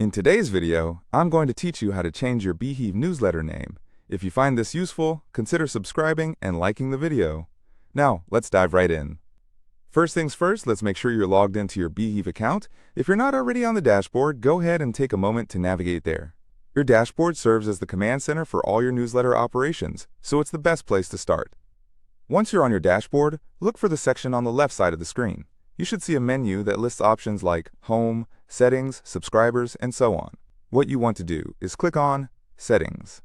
In today's video, I'm going to teach you how to change your Beehiiv newsletter name. If you find this useful, consider subscribing and liking the video. Now, let's dive right in. First things first, let's make sure you're logged into your Beehiiv account. If you're not already on the dashboard, go ahead and take a moment to navigate there. Your dashboard serves as the command center for all your newsletter operations, so it's the best place to start. Once you're on your dashboard, look for the section on the left side of the screen. You should see a menu that lists options like Home, Settings, Subscribers, and so on. What you want to do is click on Settings.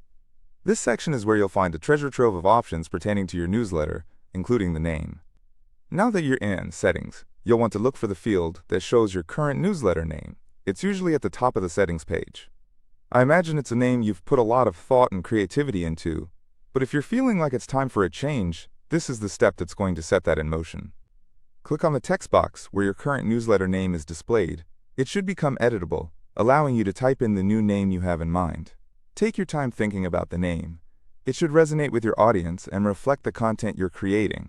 This section is where you'll find a treasure trove of options pertaining to your newsletter, including the name. Now that you're in Settings, you'll want to look for the field that shows your current newsletter name. It's usually at the top of the settings page. I imagine it's a name you've put a lot of thought and creativity into, but if you're feeling like it's time for a change, this is the step that's going to set that in motion. Click on the text box where your current newsletter name is displayed. It should become editable, allowing you to type in the new name you have in mind. Take your time thinking about the name. It should resonate with your audience and reflect the content you're creating.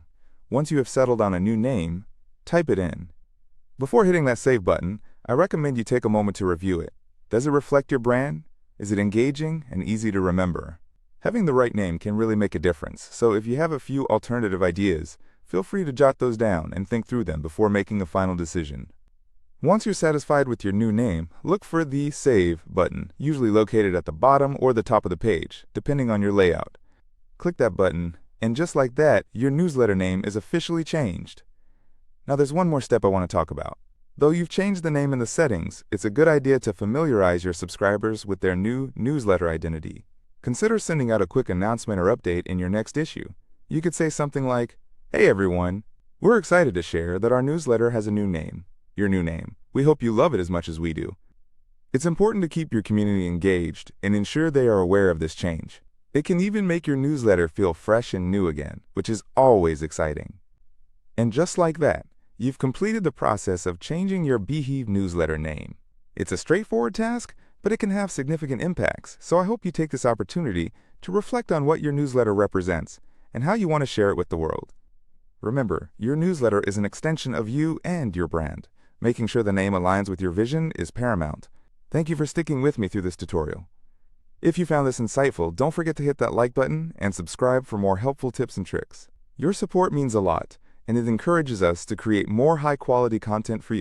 Once you have settled on a new name, type it in. Before hitting that save button, I recommend you take a moment to review it. Does it reflect your brand? Is it engaging and easy to remember? Having the right name can really make a difference, so if you have a few alternative ideas, feel free to jot those down and think through them before making a final decision. Once you're satisfied with your new name, look for the Save button, usually located at the bottom or the top of the page, depending on your layout. Click that button, and just like that, your newsletter name is officially changed. Now there's one more step I want to talk about. Though you've changed the name in the settings, it's a good idea to familiarize your subscribers with their new newsletter identity. Consider sending out a quick announcement or update in your next issue. You could say something like, "Hey everyone, we're excited to share that our newsletter has a new name, your new name. We hope you love it as much as we do." It's important to keep your community engaged and ensure they are aware of this change. It can even make your newsletter feel fresh and new again, which is always exciting. And just like that, you've completed the process of changing your Beehiiv newsletter name. It's a straightforward task, but it can have significant impacts, so I hope you take this opportunity to reflect on what your newsletter represents and how you want to share it with the world. Remember, your newsletter is an extension of you and your brand. Making sure the name aligns with your vision is paramount. Thank you for sticking with me through this tutorial. If you found this insightful, don't forget to hit that like button and subscribe for more helpful tips and tricks. Your support means a lot, and it encourages us to create more high-quality content for you.